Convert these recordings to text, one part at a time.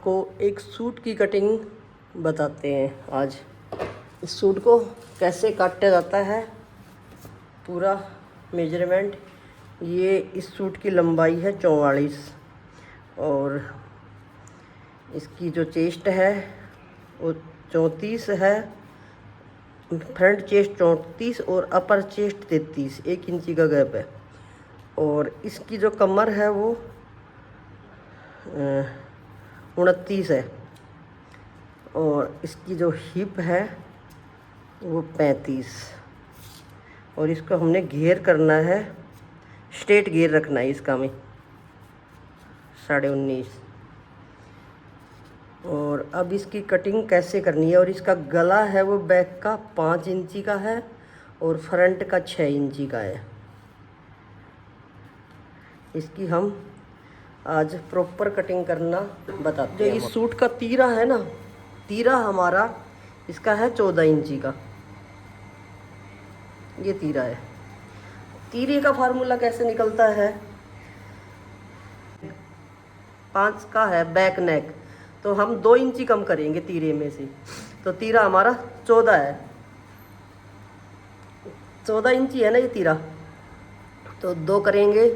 आपको एक सूट की कटिंग बताते हैं आज। इस सूट को कैसे काटा जाता है, पूरा मेजरमेंट। ये इस सूट की लंबाई है 44 और इसकी जो चेस्ट है वो 34 है। फ्रंट चेस्ट 34 और अपर चेस्ट 33, 1 इंची का गैप है। और इसकी जो कमर है वो 29 है और इसकी जो हिप है वो 35। और इसको हमने घेर करना है, स्ट्रेट घेर रखना है इसका में 19.5। और अब इसकी कटिंग कैसे करनी है। और इसका गला है वो बैक का 5 इंची का है और फ्रंट का 6 इंची का है। इसकी हम आज प्रॉपर कटिंग करना बताते हैं। जो इस सूट का तीरा है ना, तीरा हमारा इसका है 14 इंची का, ये तीरा है। तीरे का फार्मूला कैसे निकलता है, 5 का है बैक नेक, तो हम 2 इंची कम करेंगे तीरे में से, तो तीरा हमारा 14 है। 14 इंची है ना ये तीरा, तो 2 करेंगे,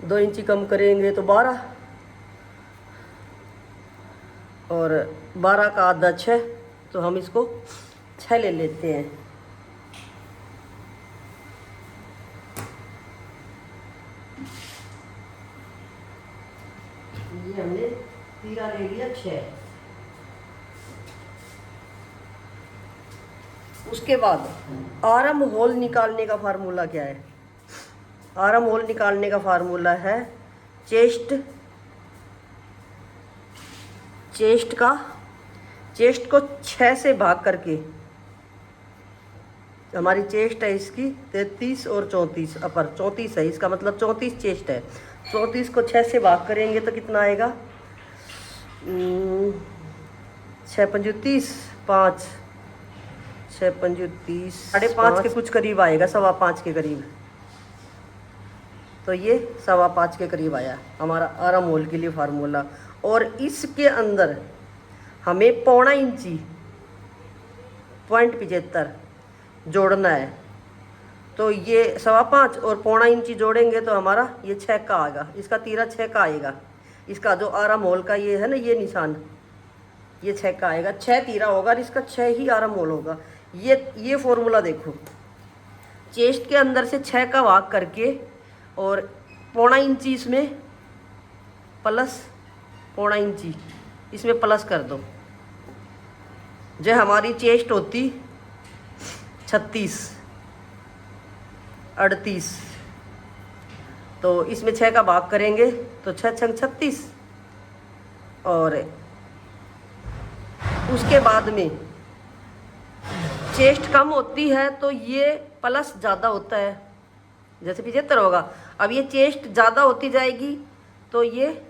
2 इंची कम करेंगे तो 12, और 12 का आधा 6, तो हम इसको 6 ले लेते हैं। ये हमने तीरा ले लिया 6। उसके बाद आर्म होल निकालने का फार्मूला क्या है। आर्म होल निकालने का फार्मूला है चेस्ट को 6 से भाग करके, हमारी चेस्ट है इसकी 33 और 34, अपर 34 है, इसका मतलब 34 चेस्ट है। 34 को 6 से भाग करेंगे तो कितना आएगा, 6 पंजे 30, 5 6 पंजे 30, 5.5 के कुछ करीब आएगा, 5.25 के करीब। तो ये 5.25 के करीब आया हमारा आर्म होल के लिए फार्मूला। और इसके अंदर हमें 1.25 इंची 0.75 जोड़ना है। तो ये 5.25 और 1.25 इंची जोड़ेंगे तो हमारा ये 6 का आएगा, इसका तीरा 6 का आएगा। इसका जो आर्म होल का ये है ना, ये निशान, ये 6 का आएगा, 6 तीरा होगा और इसका 6 ही आर्म होल होगा। ये फॉर्मूला देखो, चेस्ट के अंदर से 6 का भाग करके और 1.25 इंची इसमें प्लस 1.25 इंची इसमें प्लस कर दो। जो हमारी चेस्ट होती 36, 38, तो इसमें 6 का भाग करेंगे तो 6 छंग 36। और उसके बाद में चेस्ट कम होती है तो ये प्लस ज़्यादा होता है, जैसे 75 होगा। अब ये चेस्ट ज़्यादा होती जाएगी तो ये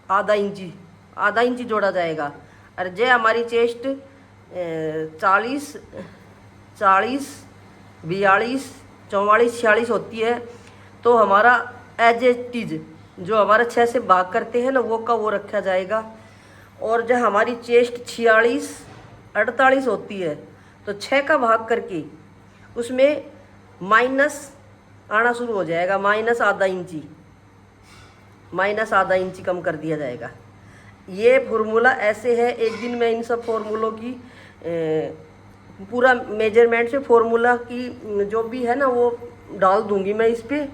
आधा इंची जोड़ा जाएगा। और जे हमारी चेस्ट 40, 42, 46, 46 होती है तो हमारा एज इट इज जो हमारा 6 से भाग करते हैं ना, वो का वो रखा जाएगा। और जब हमारी चेस्ट 46, 48 होती है तो 6 का भाग करके उसमें माइनस आना शुरू हो जाएगा, माइनस आधा इंची कम कर दिया जाएगा। ये फार्मूला ऐसे है, एक दिन मैं इन सब फार्मूलों की पूरा मेजरमेंट से फार्मूला की जो भी है ना वो डाल दूंगी मैं इस पर,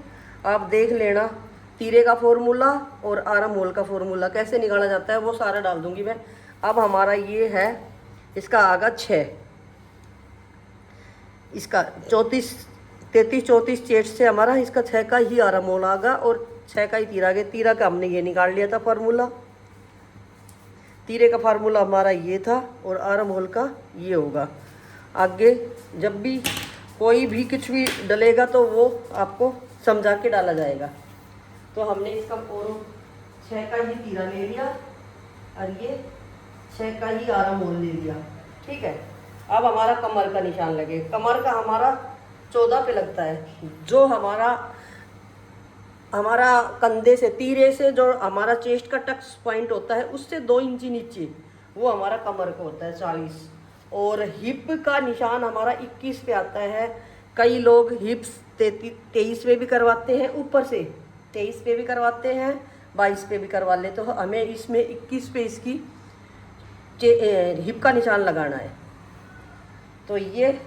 आप देख लेना। तीरे का फार्मूला और आर्म होल का फार्मूला कैसे निकाला जाता है वो सारा डाल दूंगी मैं। अब हमारा ये है, इसका आगा 6, इसका 33 34 चेस्ट से हमारा इसका 6 का ही आर्म होल आगा और 6 का ही तीरा गया। तीरा का हमने ये निकाल लिया था फार्मूला, तीरे का फार्मूला हमारा ये था और आर्म होल का ये होगा। आगे जब भी कोई भी कुछ भी डलेगा तो वो आपको समझा के डाला जाएगा। तो हमने इसका 6 का ही तीरा ले लिया और ये 6 का ही आर्म होल ले लिया, ठीक है। अब हमारा कमर का निशान लगे, कमर का हमारा 14 पे लगता है। जो हमारा हमारा कंधे से, तीरे से जो हमारा चेस्ट का टच पॉइंट होता है उससे 2 इंची नीचे वो हमारा कमर का होता है 40। और हिप का निशान हमारा 21 पे आता है। कई लोग हिप्स 23 पे भी करवाते हैं, ऊपर से 23 पे भी करवाते हैं, 22 पे भी करवा लेते हो। हमें इसमें 21 पे इसकी हिप का निशान लगाना है। तो ये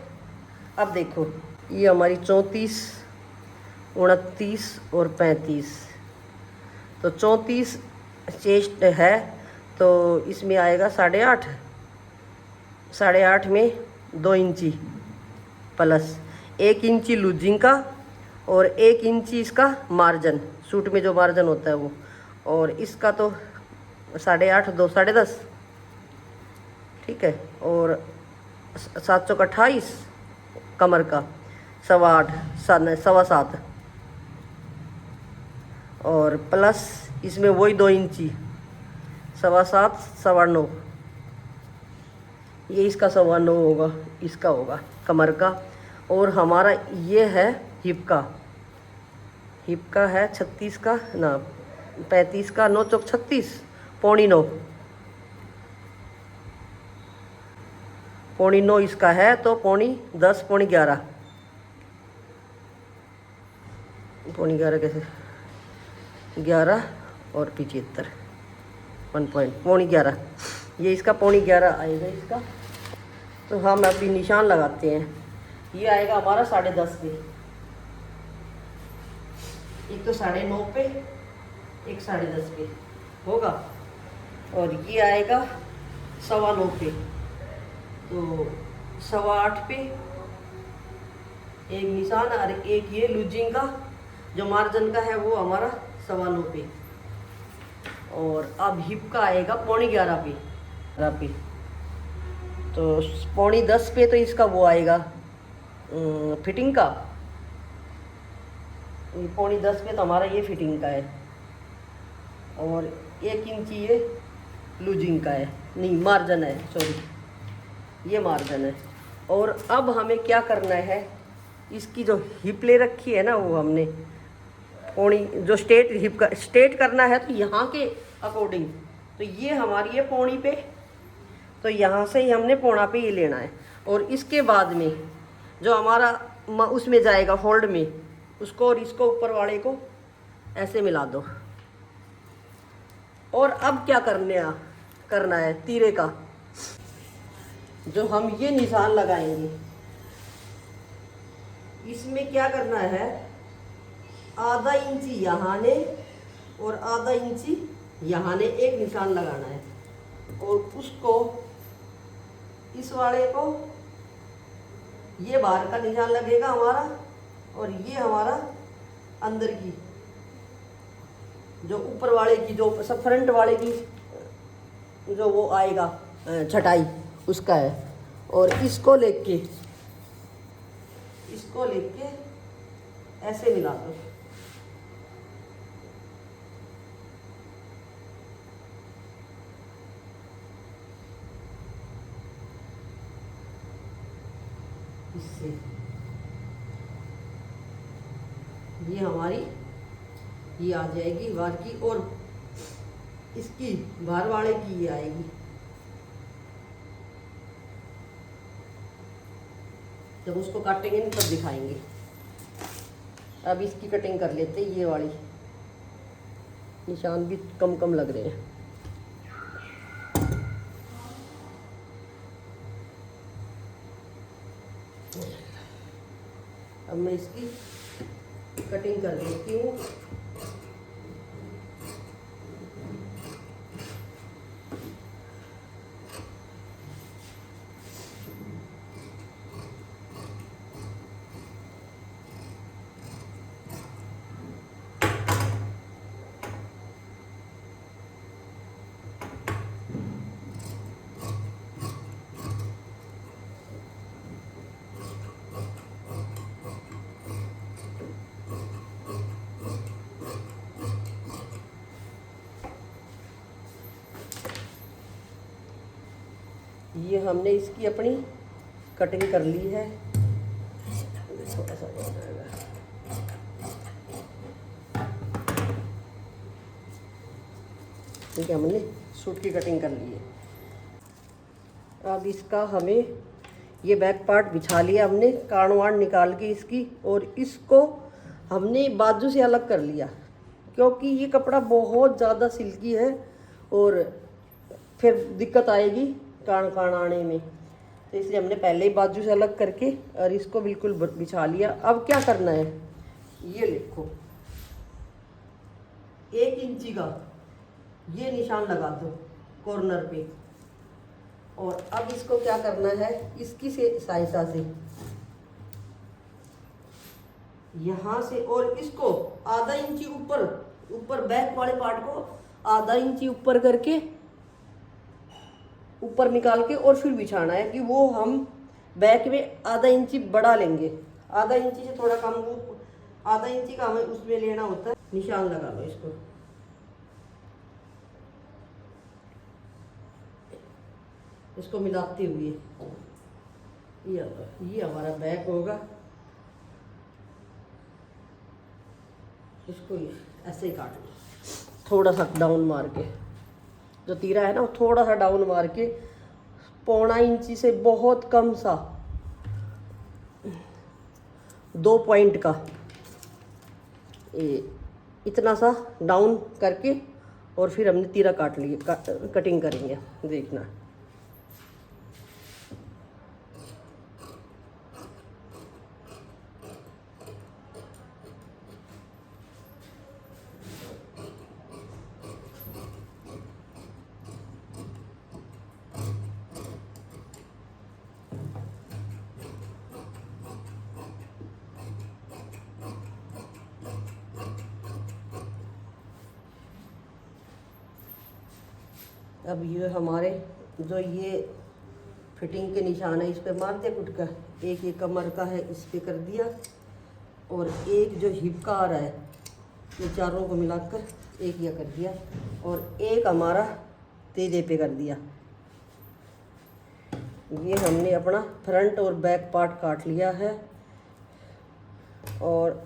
अब देखो, ये हमारी 34, 29 और 35। तो 34 चेस्ट है, तो इसमें आएगा 8.5। 8.5 में 2 इंची प्लस 1 इंची लूजिंग का और 1 इंची इसका मार्जिन, सूट में जो मार्जिन होता है वो। और इसका तो 8.5, 2 10.5, ठीक है। और 7 चौक 28 कमर का, 8.25, 7.25 और प्लस इसमें वही 2 इंची, 7.25, 9.25। ये इसका 9.25 होगा, इसका होगा कमर का। और हमारा ये है हिप का। हिप का है 36 का ना, 35 का, 9 चौक 36, 9.25, 9.25 इसका है। तो 9.10, 11.5, 11.5 कैसे, 11 और 75, 1 पॉइंट, 11.5। ये इसका 11.5 आएगा इसका। तो हम अभी निशान लगाते हैं। ये आएगा हमारा 10.5 पे, एक तो 9.5 पे, एक 10.5 पे होगा। और ये आएगा 9.25 पे, तो 8.25 पे एक निशान, और एक ये लूजिंग का जो मार्जिन का है वो हमारा 9.25 पे। और अब हिप का आएगा 11.5 पे, 11 पे। तो 9.10 पे तो इसका वो आएगा फिटिंग का। 9.10 पे तो हमारा ये फिटिंग का है, और 1 इंची ये लूजिंग का है, नहीं मार्जिन है, सॉरी ये मार्जिन है। और अब हमें क्या करना है, इसकी जो हिप ले रखी है ना, वो हमने पौनी जो स्ट्रेट हिप का स्ट्रेट करना है, तो यहाँ के अकॉर्डिंग, तो ये हमारी है पौनी पे, तो यहाँ से ही हमने पौना पे ये लेना है। और इसके बाद में जो हमारा उसमें जाएगा फोल्ड में, उसको और इसको ऊपर वाले को ऐसे मिला दो। और अब क्या करना है तीरे का, जो हम ये निशान लगाएंगे, इसमें क्या करना है, आधा इंची यहाँ ने और आधा इंची यहाँ ने एक निशान लगाना है। और उसको, इस वाले को, ये बाहर का निशान लगेगा हमारा, और ये हमारा अंदर की जो ऊपर वाले की, जो सब फ्रंट वाले की जो वो आएगा छटाई, उसका है। और इसको लेके ऐसे मिला दो। इससे ये हमारी ये आ जाएगी बाहर की, और इसकी बाहर वाले की ये आएगी। जब उसको काटेंगे नहीं तब दिखाएंगे। अब इसकी कटिंग कर लेते हैं। ये वाली निशान भी कम कम लग रहे हैं। अब मैं इसकी कटिंग कर लेती हूँ। ये हमने इसकी अपनी कटिंग कर ली है। थोड़ा सा ठीक है, हमने सूट की कटिंग कर ली है। अब इसका हमें ये बैक पार्ट बिछा लिया हमने, कान वाण निकाल के इसकी, और इसको हमने बाजू से अलग कर लिया क्योंकि ये कपड़ा बहुत ज़्यादा सिल्की है और फिर दिक्कत आएगी कान कान आने में, तो इसलिए हमने पहले ही बाजू से अलग करके और इसको बिल्कुल बिछा लिया। अब क्या करना है, ये देखो 1 इंची का ये निशान लगा दो कॉर्नर पे, और अब इसको क्या करना है, इसकी से सहायता से यहाँ से और इसको आधा इंची ऊपर ऊपर बैक वाले पार्ट को आधा इंची ऊपर करके ऊपर निकाल के और फिर बिछाना है कि वो हम बैक में आधा इंची बढ़ा लेंगे। आधा इंची से थोड़ा कम, वो आधा इंची का हमें उसमें लेना होता है। निशान लगा लो इसको, इसको मिलाते हुए ये हमारा बैक होगा। इसको ऐसे ही काट लो, थोड़ा सा डाउन मार के, जो तीरा है ना वो थोड़ा सा डाउन मार के, 1.25 इंची से बहुत कम सा 2 पॉइंट का इतना सा डाउन करके, और फिर हमने तीरा काट लिए, कटिंग करेंगे, देखना। अब ये हमारे जो ये फिटिंग के निशान है इस पे मार दिया कुट का, एक ये कमर का है इस पे कर दिया, और एक जो हिप का आ रहा है ये चारों को मिलाकर एक ये कर दिया, और एक हमारा तेजे पे कर दिया। ये हमने अपना फ्रंट और बैक पार्ट काट लिया है। और